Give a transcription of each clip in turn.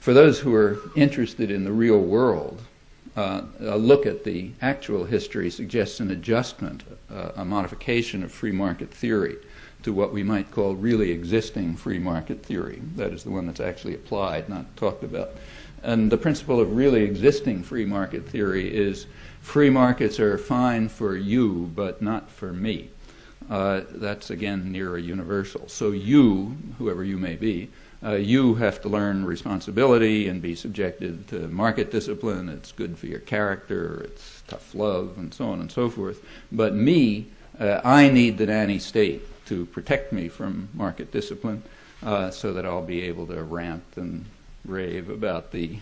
For those who are interested in the real world, a look at the actual history suggests an adjustment, a modification of free market theory to what we might call really existing free market theory. That is the one that's actually applied, not talked about. And the principle of really existing free market theory is free markets are fine for you, but not for me. That's, again, near a universal. So you, whoever you may be, you have to learn responsibility and be subjected to market discipline. It's good for your character. It's tough love, and so on and so forth. But me, I need the nanny state to protect me from market discipline so that I'll be able to rant and rave about the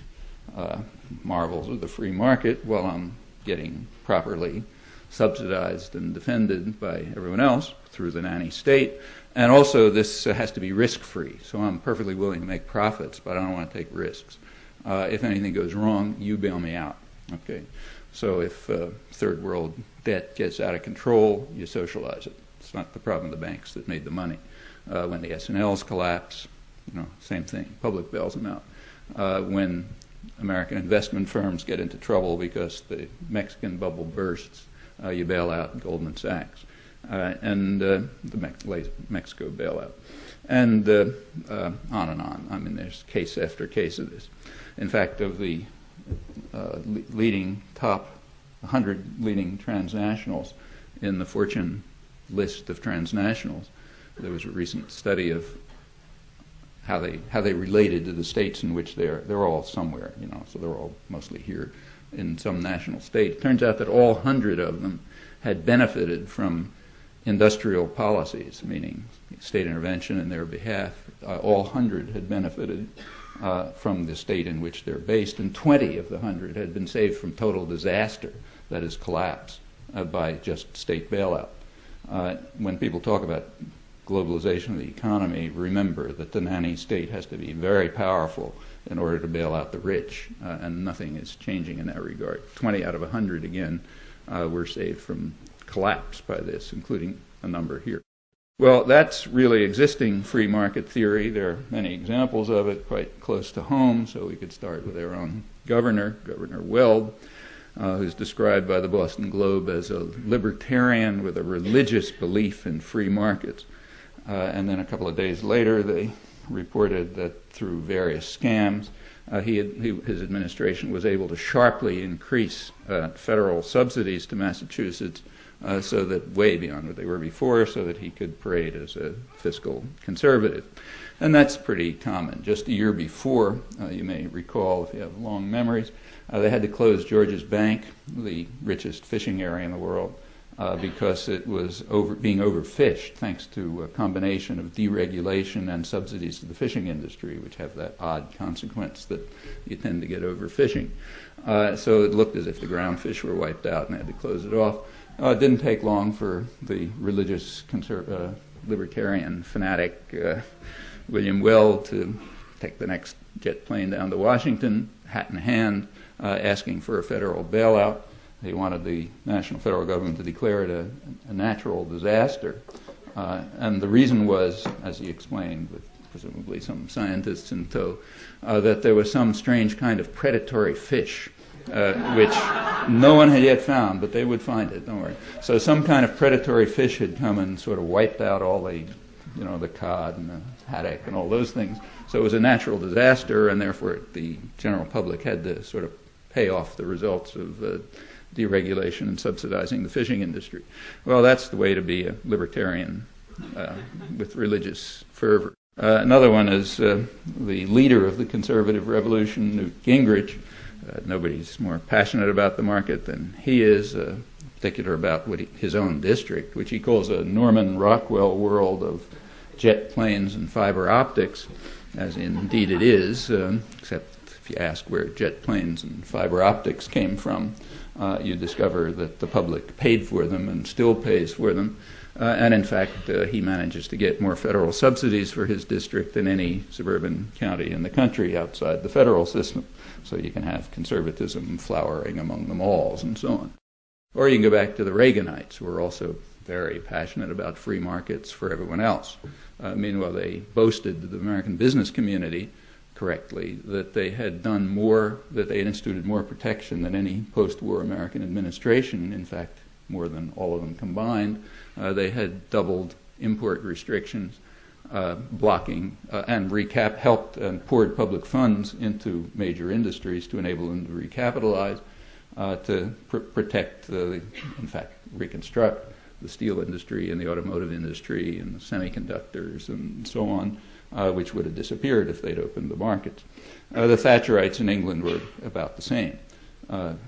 marvels of the free market while I'm getting properly subsidized and defended by everyone else through the nanny state. And also this has to be risk-free. So I'm perfectly willing to make profits, but I don't want to take risks. If anything goes wrong, you bail me out. Okay. So if third world debt gets out of control, you socialize it. It's not the problem of the banks that made the money. When the S&Ls collapse, same thing. Public bails them out. When American investment firms get into trouble because the Mexican bubble bursts, you bail out Goldman Sachs. And the Mexico bailout. And on and on. I mean, there's case after case of this. In fact, of the leading top 100 leading transnationals in the Fortune list of transnationals, there was a recent study of how they related to the states in which they're all somewhere, so they're all mostly here in some national state. It turns out that all 100 of them had benefited from industrial policies, meaning state intervention in their behalf. All 100 had benefited from the state in which they're based, and 20 of the 100 had been saved from total disaster, that is collapse, by just state bailout. When people talk about globalization of the economy, remember that the nanny state has to be very powerful in order to bail out the rich, and nothing is changing in that regard. 20 out of 100, again, were saved from collapse by this, including a number here. Well, that's really existing free market theory. There are many examples of it quite close to home, so we could start with our own governor, Governor Weld, who's described by the Boston Globe as a libertarian with a religious belief in free markets. And then a couple of days later, they reported that through various scams, his administration was able to sharply increase federal subsidies to Massachusetts so that way beyond what they were before, so that he could parade as a fiscal conservative. And that's pretty common. Just a year before, you may recall if you have long memories, they had to close George's Bank, the richest fishing area in the world, because it was being overfished thanks to a combination of deregulation and subsidies to the fishing industry, which have that odd consequence that you tend to get overfishing. So it looked as if the ground fish were wiped out and they had to close it off. It didn't take long for the religious libertarian fanatic William Weld to take the next jet plane down to Washington, hat in hand, asking for a federal bailout. They wanted the national federal government to declare it a natural disaster. And the reason was, as he explained, with presumably some scientists in tow, that there was some strange kind of predatory fish, which no one had yet found, but they would find it, don't worry. So some kind of predatory fish had come and sort of wiped out all the, the cod and the haddock and all those things. So it was a natural disaster, and therefore the general public had to sort of pay off the results of deregulation and subsidizing the fishing industry. Well, that's the way to be a libertarian with religious fervor. Another one is the leader of the conservative revolution, Newt Gingrich. Nobody's more passionate about the market than he is, particular about his own district, which he calls a Norman Rockwell world of jet planes and fiber optics, as indeed it is, except if you ask where jet planes and fiber optics came from, you discover that the public paid for them and still pays for them. And in fact, he manages to get more federal subsidies for his district than any suburban county in the country outside the federal system. So you can have conservatism flowering among the malls and so on. Or you can go back to the Reaganites, who are also very passionate about free markets for everyone else. Meanwhile, they boasted to the American business community correctly, that they had done more, that they had instituted more protection than any post-war American administration, in fact, more than all of them combined. They had doubled import restrictions, blocking and helped and poured public funds into major industries to enable them to recapitalize, to protect, in fact, reconstruct the steel industry and the automotive industry and the semiconductors and so on, which would have disappeared if they'd opened the markets. The Thatcherites in England were about the same.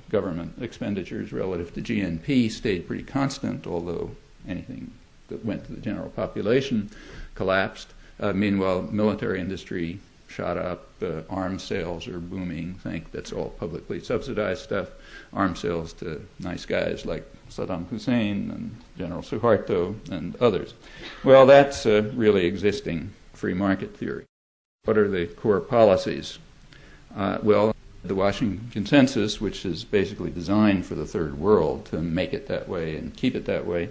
Government expenditures relative to GNP stayed pretty constant, although anything that went to the general population collapsed. Meanwhile, military industry shot up. Arms sales are booming. That's all publicly subsidized stuff. Arms sales to nice guys like Saddam Hussein and General Suharto and others. Well, that's really existing free market theory. What are the core policies? Well, the Washington Consensus, which is basically designed for the third world to make it that way and keep it that way,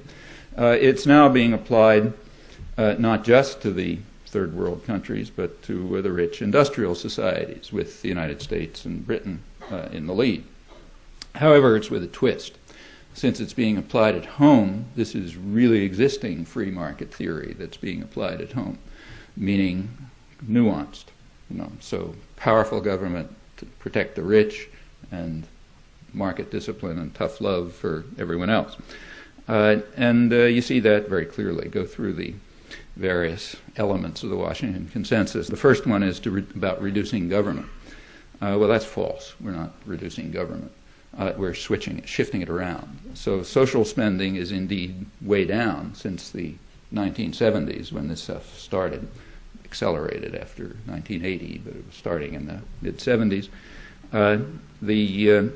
it's now being applied not just to the third world countries, but to the rich industrial societies, with the United States and Britain in the lead. However, it's with a twist. Since it's being applied at home, this is really existing free market theory that's being applied at home, meaning nuanced. So powerful government to protect the rich, and market discipline and tough love for everyone else. And you see that very clearly. Go through the various elements of the Washington Consensus. The first one is about reducing government. Well, that's false. We're not reducing government. We're shifting it around. So social spending is indeed way down since the 1970s, when this stuff started. Accelerated after 1980, but it was starting in the mid-70s. The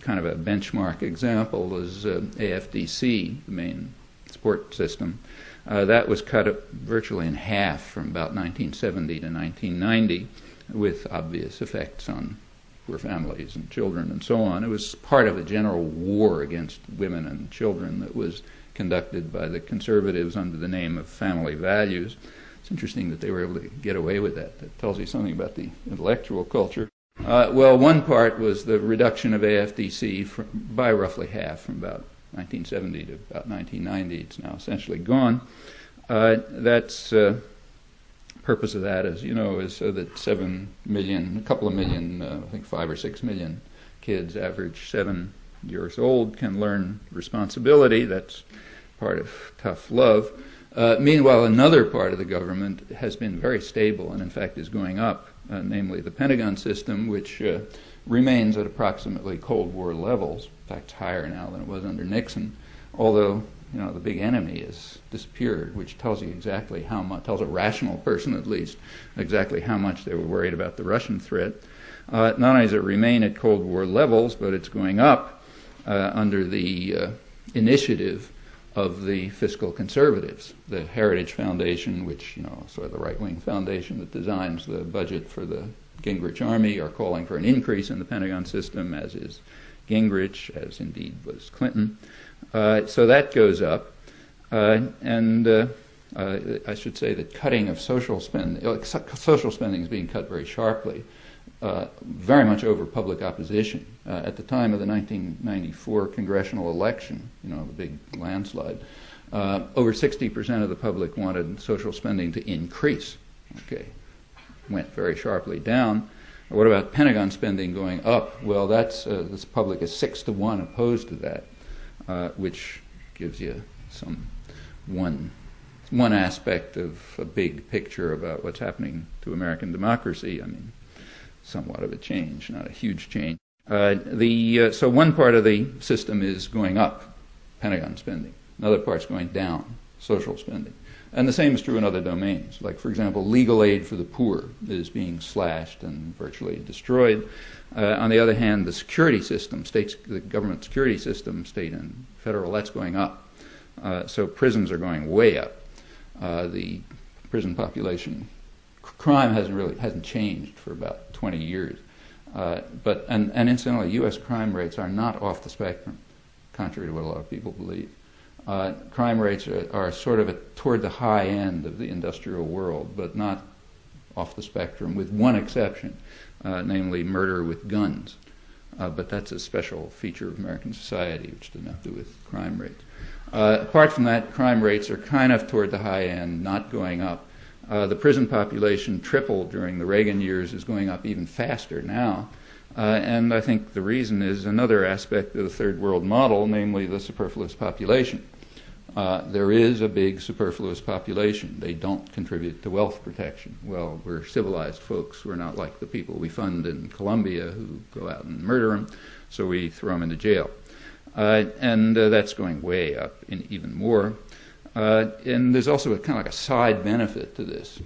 kind of a benchmark example is AFDC, the main support system. That was cut virtually in half from about 1970 to 1990, with obvious effects on poor families and children and so on. It was part of a general war against women and children that was conducted by the conservatives under the name of family values. It's interesting that they were able to get away with that. That tells you something about the intellectual culture. Well, one part was the reduction of AFDC by roughly half, from about 1970 to about 1990. It's now essentially gone. Purpose of that, as you know, is so that 7 million, a couple of million, I think 5 or 6 million kids, average 7 years old, can learn responsibility. That's part of tough love. Meanwhile, another part of the government has been very stable and, in fact, is going up, namely the Pentagon system, which remains at approximately Cold War levels. In fact, it's higher now than it was under Nixon, although the big enemy has disappeared, which tells you exactly how much, tells a rational person at least, exactly how much they were worried about the Russian threat. Not only does it remain at Cold War levels, but it's going up under the initiative of the fiscal conservatives. The Heritage Foundation, which, sort of the right-wing foundation that designs the budget for the Gingrich Army, are calling for an increase in the Pentagon system, as is Gingrich, as indeed was Clinton. So that goes up. And I should say that cutting of social spending is being cut very sharply, very much over public opposition. At the time of the 1994 congressional election, the big landslide, over 60% of the public wanted social spending to increase. Okay, went very sharply down. What about Pentagon spending going up? Well, this public is 6-to-1 opposed to that, which gives you one aspect of a big picture about what's happening to American democracy. I mean, somewhat of a change, not a huge change. So one part of the system is going up, Pentagon spending. Another part's going down, social spending. And the same is true in other domains. Like, for example, legal aid for the poor is being slashed and virtually destroyed. On the other hand, the security system, the government security system, state and federal, that's going up. So prisons are going way up. The prison population, crime hasn't changed for about 20 years. But incidentally, U.S. crime rates are not off the spectrum, contrary to what a lot of people believe. Crime rates are sort of toward the high end of the industrial world, but not off the spectrum, with one exception, namely murder with guns. But that's a special feature of American society, which doesn't have to do with crime rates. Apart from that, crime rates are kind of toward the high end, not going up. The prison population tripled during the Reagan years, is going up even faster now. And I think the reason is another aspect of the third world model, namely the superfluous population. There is a big superfluous population. They don't contribute to wealth protection. Well, we're civilized folks. We're not like the people we fund in Colombia who go out and murder them, so we throw them into jail. And that's going way up in even more. And there's also a kind of like a side benefit to this.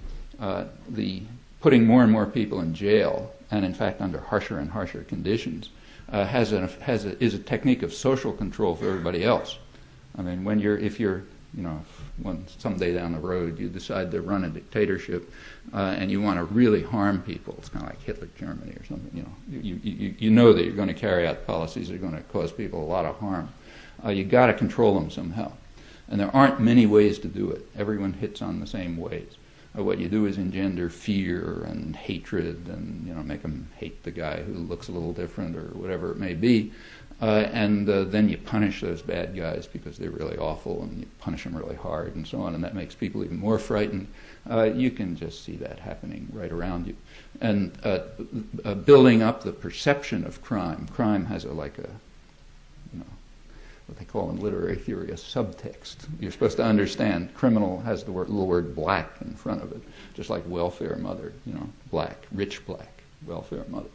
The putting more and more people in jail, and in fact under harsher and harsher conditions, is a technique of social control for everybody else. I mean, if you're, someday down the road you decide to run a dictatorship and you want to really harm people, it's kind of like Hitler Germany or something. You know that you're going to carry out policies that are going to cause people a lot of harm. You got to control them somehow, and there aren't many ways to do it. Everyone hits on the same ways. What you do is engender fear and hatred, and make them hate the guy who looks a little different or whatever it may be. And then you punish those bad guys because they're really awful, and you punish them really hard and so on, and that makes people even more frightened. You can just see that happening right around you. And building up the perception of crime. Crime has what they call in literary theory a subtext. You're supposed to understand criminal has the little word black in front of it, just like welfare mother, black, rich black. Welfare mother,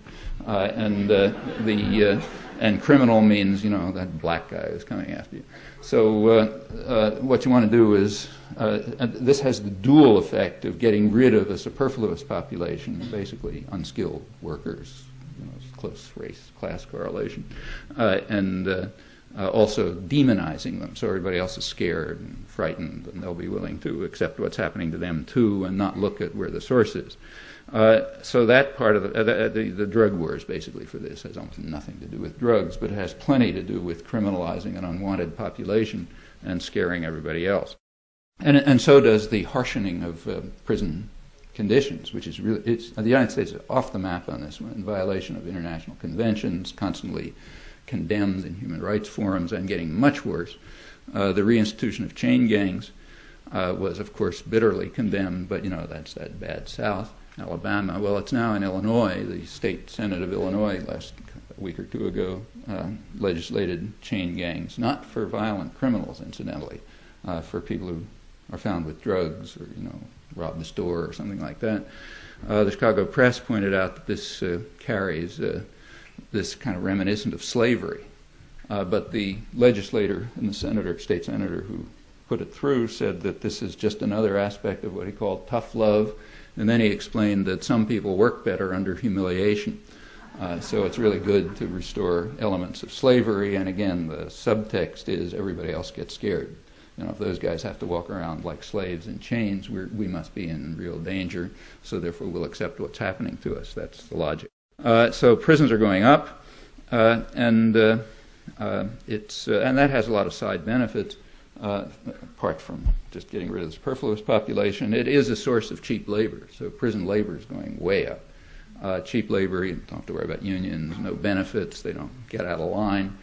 and criminal means that black guy is coming after you. So what you want to do is this has the dual effect of getting rid of a superfluous population, basically unskilled workers, close race class correlation, and also demonizing them, so everybody else is scared and frightened, and they'll be willing to accept what's happening to them too, and not look at where the source is. So that part of the drug wars, basically, for this has almost nothing to do with drugs, but it has plenty to do with criminalizing an unwanted population and scaring everybody else. And so does the harshening of prison conditions, which is really, the United States is off the map on this one, in violation of international conventions, constantly condemned in human rights forums, and getting much worse. The reinstitution of chain gangs was, of course, bitterly condemned, but that's that bad South. Alabama. Well, it's now in Illinois. The state Senate of Illinois last week or two ago legislated chain gangs, not for violent criminals, incidentally, for people who are found with drugs or robbed a store or something like that. The Chicago Press pointed out that this carries this kind of reminiscent of slavery, but the legislator and the state senator who put it through said that this is just another aspect of what he called tough love. And then he explained that some people work better under humiliation. So it's really good to restore elements of slavery. And again, the subtext is everybody else gets scared. If those guys have to walk around like slaves in chains, we must be in real danger. So therefore, we'll accept what's happening to us. That's the logic. So prisons are going up, and that has a lot of side benefits. Apart from just getting rid of the superfluous population, it is a source of cheap labor. So prison labor is going way up. Cheap labor, you don't have to worry about unions, no benefits, they don't get out of line.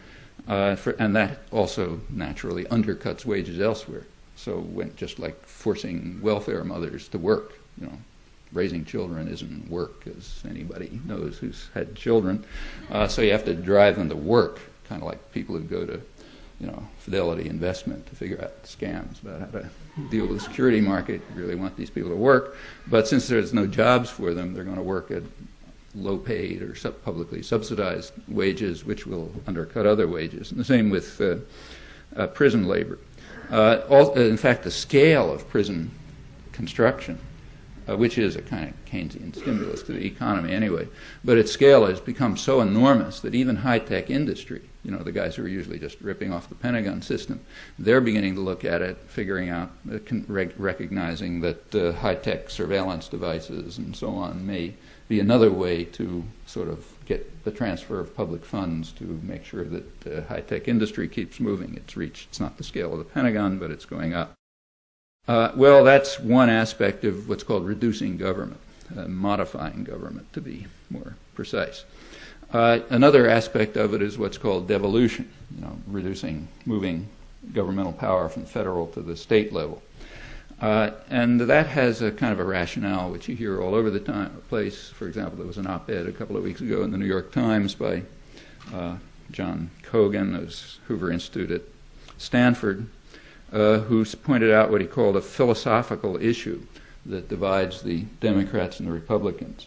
And that also naturally undercuts wages elsewhere. So just like forcing welfare mothers to work, raising children isn't work, as anybody knows who's had children. So you have to drive them to work, kind of like people who go to Fidelity Investment to figure out scams about how to deal with the security market. You really want these people to work. But since there's no jobs for them, they're going to work at low-paid or publicly subsidized wages, which will undercut other wages. And the same with prison labor. In fact, the scale of prison construction, which is a kind of Keynesian stimulus to the economy anyway, but its scale has become so enormous that even high-tech industry, the guys who are usually just ripping off the Pentagon system, they're beginning to look at it, figuring out, recognizing that high-tech surveillance devices and so on may be another way to sort of get the transfer of public funds to make sure that high-tech industry keeps moving. It's not the scale of the Pentagon, but it's going up. Well, that's one aspect of what's called reducing government. modifying government, to be more precise. Another aspect of it is what's called devolution, moving governmental power from federal to the state level. And that has a kind of a rationale which you hear all over the place. For example, there was an op-ed a couple of weeks ago in the New York Times by John Kogan of Hoover Institute at Stanford, who pointed out what he called a philosophical issue that divides the Democrats and the Republicans.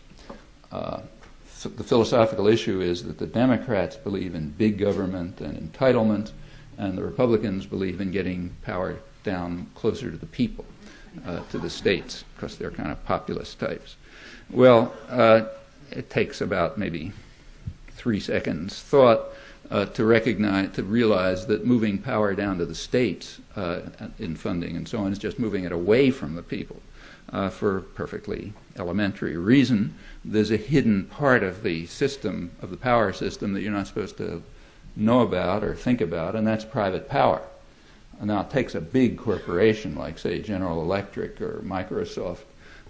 So the philosophical issue is that the Democrats believe in big government and entitlement, and the Republicans believe in getting power down closer to the people, to the states, because they're kind of populist types. Well, it takes about maybe 3 seconds thought to realize that moving power down to the states in funding and so on is just moving it away from the people for a perfectly elementary reason. There's a hidden part of the system, of the power system, that you're not supposed to know about or think about, and that's private power. Now, it takes a big corporation like, say, General Electric or Microsoft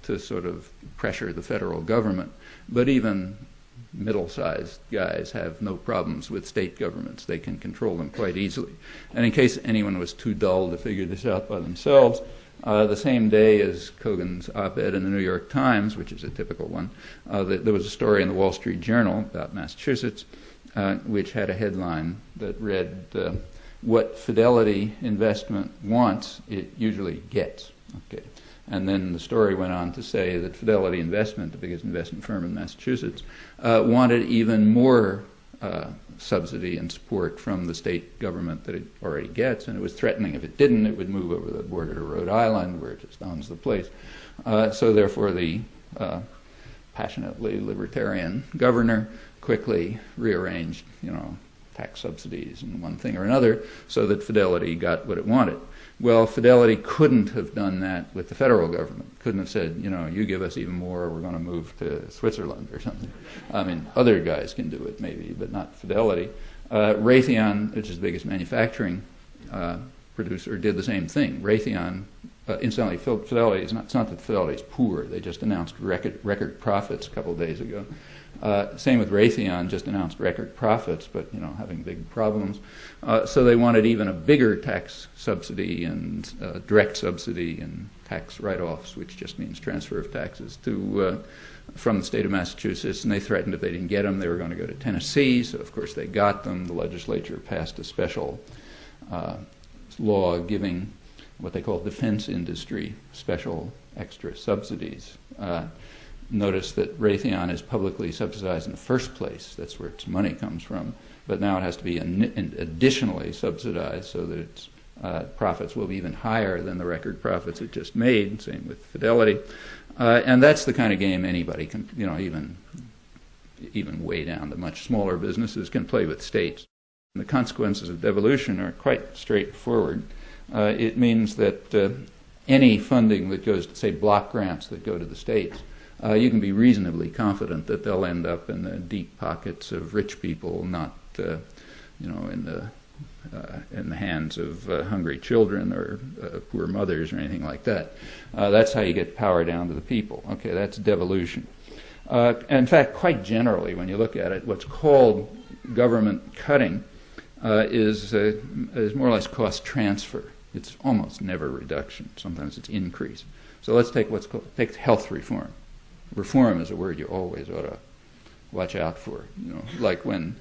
to sort of pressure the federal government, but even middle-sized guys have no problems with state governments. They can control them quite easily. And in case anyone was too dull to figure this out by themselves, the same day as Kogan's op-ed in the New York Times, which is a typical one, there was a story in the Wall Street Journal about Massachusetts, which had a headline that read, what Fidelity Investment wants, it usually gets. Okay. And then the story went on to say that Fidelity Investment, the biggest investment firm in Massachusetts, wanted even more subsidy and support from the state government that it already gets, and it was threatening if it didn't, it would move over the border to Rhode Island, where it just owns the place. So therefore the passionately libertarian governor quickly rearranged, tax subsidies and one thing or another so that Fidelity got what it wanted. Well, Fidelity couldn't have done that with the federal government. Couldn't have said, you give us even more, we're going to move to Switzerland or something. I mean, other guys can do it maybe, but not Fidelity. Raytheon, which is the biggest manufacturing producer, did the same thing. Raytheon, incidentally, Fidelity, it's not that Fidelity's poor. They just announced record profits a couple of days ago. Same with Raytheon, just announced record profits, but having big problems. So they wanted even a bigger tax subsidy and direct subsidy and tax write-offs, which just means transfer of taxes from the state of Massachusetts. And they threatened if they didn't get them, they were going to go to Tennessee. So of course they got them. The legislature passed a special law giving what they call defense industry special extra subsidies. Notice that Raytheon is publicly subsidized in the first place. That's where its money comes from. But now it has to be additionally subsidized so that its profits will be even higher than the record profits it just made. Same with Fidelity. And that's the kind of game anybody can, even way down to much smaller businesses can play with states. And the consequences of devolution are quite straightforward. It means that any funding that goes to, say, block grants that go to the states, you can be reasonably confident that they'll end up in the deep pockets of rich people, not in the hands of hungry children or poor mothers or anything like that. That's how you get power down to the people. Okay, that's devolution. In fact, quite generally, when you look at it, what's called government cutting is more or less cost transfer. It's almost never reduction. Sometimes it's increase. So let's take take health reform. Reform is a word you always ought to watch out for. Like when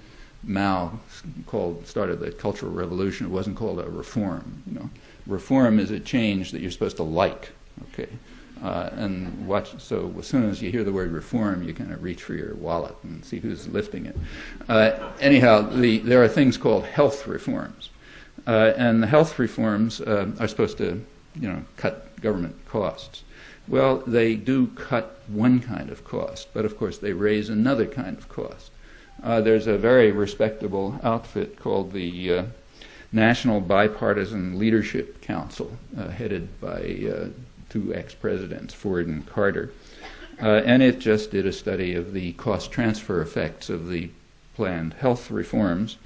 Mao started the Cultural Revolution, it wasn't called a reform. Reform is a change that you're supposed to like. Okay, and watch. So as soon as you hear the word reform, you kind of reach for your wallet and see who's lifting it. Anyhow, there are things called health reforms, and the health reforms are supposed to, cut government costs. Well, they do cut one kind of cost, but of course they raise another kind of cost. There's a very respectable outfit called the National Bipartisan Leadership Council, headed by two ex-presidents, Ford and Carter. And it just did a study of the cost transfer effects of the planned health reforms.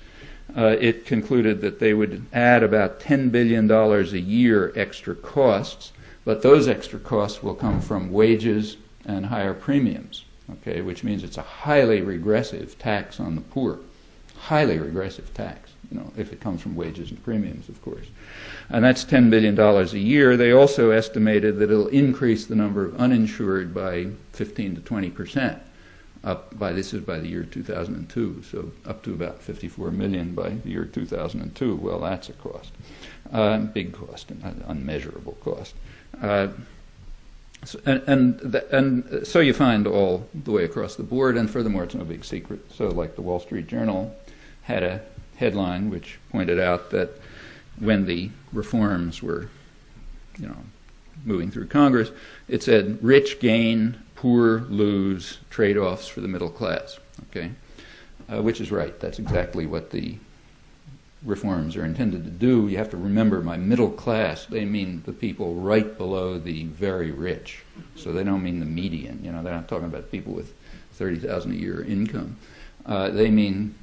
It concluded that they would add about $10 billion a year extra costs, but those extra costs will come from wages and higher premiums, okay, which means it's a highly regressive tax on the poor. Highly regressive tax, if it comes from wages and premiums, of course. And that's $10 billion a year. They also estimated that it'll increase the number of uninsured by 15 to 20%. This is by the year 2002, so up to about 54 million by the year 2002. Well, that's a cost, big cost, unmeasurable cost. So you find all the way across the board, and furthermore, it's no big secret. So, like the Wall Street Journal had a headline which pointed out that when the reforms were, moving through Congress, it said rich gain, poor lose, trade-offs for the middle class. Okay, which is right. That's exactly what the reforms are intended to do. You have to remember, by middle class, they mean the people right below the very rich. So they don't mean the median. They're not talking about people with $30,000 a year income. They mean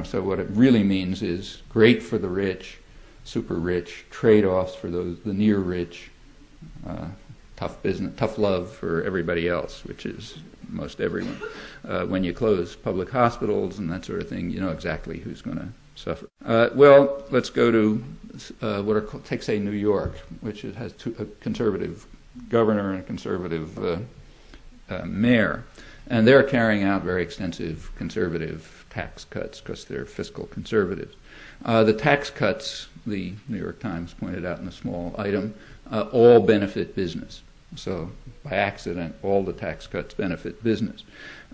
so what it really means is great for the rich, super rich, trade-offs for the near rich, tough business, tough love for everybody else, which is most everyone. When you close public hospitals and that sort of thing, you know exactly who's going to suffer. Well, let's go to what are called, take say New York, which has a conservative governor and a conservative mayor. And they're carrying out very extensive conservative tax cuts because they're fiscal conservatives. The tax cuts, the New York Times pointed out in a small item, all benefit business. So by accident, all the tax cuts benefit business.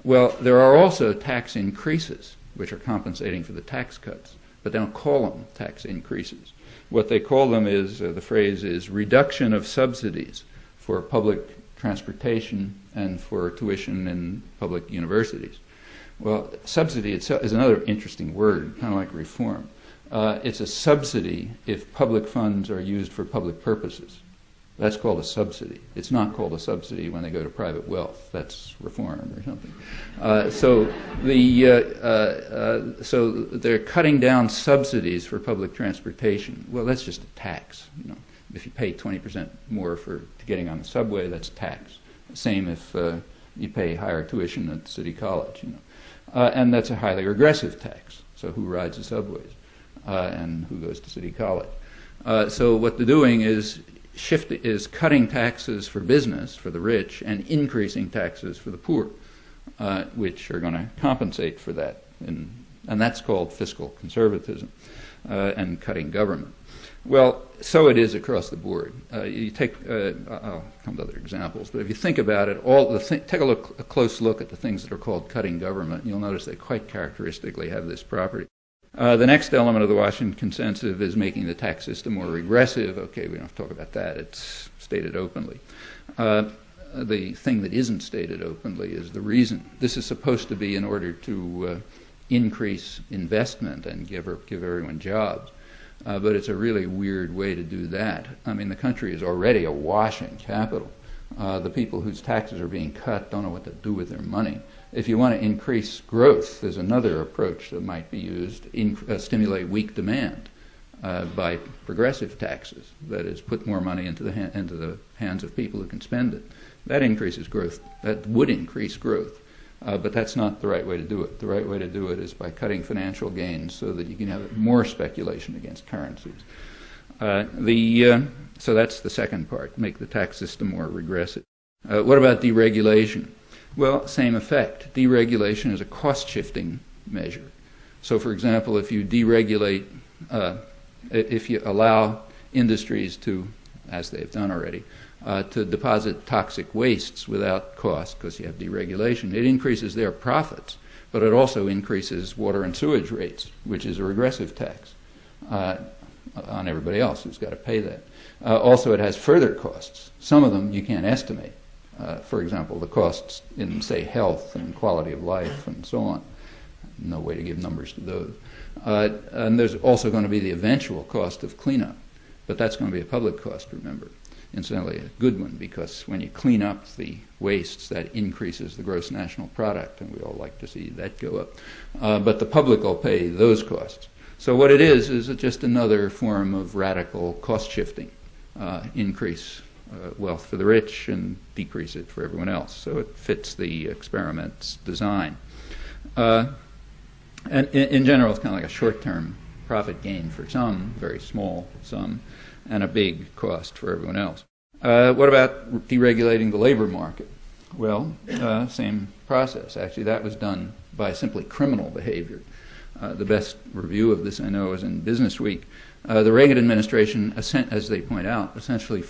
Well, there are also tax increases, which are compensating for the tax cuts, but they don't call them tax increases. What they call them is, the phrase is reduction of subsidies for public transportation and for tuition in public universities. Well, subsidy itself is another interesting word, kind of like reform. It's a subsidy if public funds are used for public purposes. That's called a subsidy. It's not called a subsidy when they go to private wealth. That's reform or something. So they're cutting down subsidies for public transportation. Well, that's just a tax. If you pay 20% more for getting on the subway, that's tax. Same if you pay higher tuition at City College. And that's a highly regressive tax. So who rides the subways and who goes to City College? So what they're doing is cutting taxes for business, for the rich, and increasing taxes for the poor, which are going to compensate for that. And that's called fiscal conservatism and cutting government. Well, so it is across the board. You take, I'll come to other examples, but if you think about it, take a close look at the things that are called cutting government. You'll notice they quite characteristically have this property. The next element of the Washington Consensus is making the tax system more regressive. Okay, we don't have to talk about that. It's stated openly. The thing that isn't stated openly is the reason. This is supposed to be in order to increase investment and give everyone jobs. But it's a really weird way to do that. I mean, the country is already awash in capital. The people whose taxes are being cut don't know what to do with their money. If you want to increase growth, there's another approach that might be used, stimulate weak demand by progressive taxes. That is, put more money into the hands of people who can spend it. That increases growth. That would increase growth. But that's not the right way to do it. The right way to do it is by cutting financial gains so that you can have more speculation against currencies. So that's the second part, make the tax system more regressive. What about deregulation? Well, same effect. Deregulation is a cost-shifting measure. So, for example, if you deregulate, if you allow industries to, as they've done already, to deposit toxic wastes without cost, because you have deregulation, it increases their profits, but it also increases water and sewage rates, which is a regressive tax on everybody else who's got to pay that. Also, it has further costs. Some of them you can't estimate. For example, the costs in, say, health and quality of life and so on. No way to give numbers to those. And there's also going to be the eventual cost of cleanup, but that's going to be a public cost, remember. Incidentally, a good one, because when you clean up the wastes, that increases the gross national product, and we all like to see that go up. But the public will pay those costs. So what it is just another form of radical cost shifting. Increase wealth for the rich and decrease it for everyone else. So it fits the experiment's design. And in general, it's kind of like a short-term profit gain for some, very small sum, and a big cost for everyone else. What about deregulating the labor market? Well, same process. Actually, that was done by simply criminal behavior. The best review of this, I know, is in Business Week. The Reagan administration, as they point out, essentially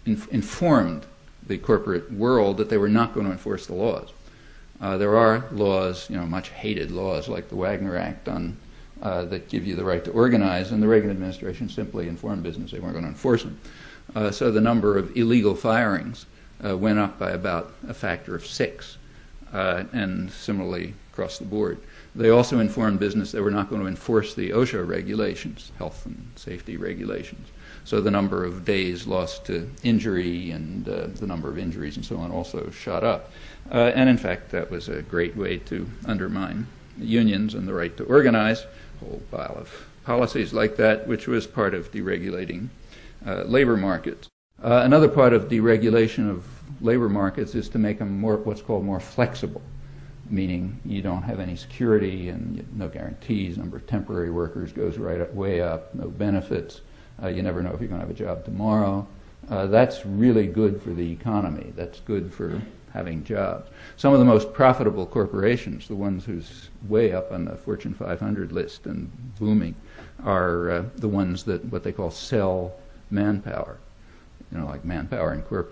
informed the corporate world that they were not going to enforce the laws. There are laws, much hated laws like the Wagner Act that give you the right to organize, and the Reagan administration simply informed business they weren't going to enforce them. So the number of illegal firings went up by about a factor of 6, and similarly across the board. They also informed business they were not going to enforce the OSHA regulations, health and safety regulations. So the number of days lost to injury and the number of injuries and so on also shot up. And in fact, that was a great way to undermine unions and the right to organize, a whole pile of policies like that, which was part of deregulating labor markets. Another part of deregulation of labor markets is to make them what's called more flexible, meaning you don't have any security and no guarantees. Number of temporary workers goes way up, no benefits. You never know if you're going to have a job tomorrow. That's really good for the economy. That's good for having jobs. Some of the most profitable corporations, the ones who's way up on the Fortune 500 list and booming, are the ones that what they call sell manpower. Like Manpower Incorporated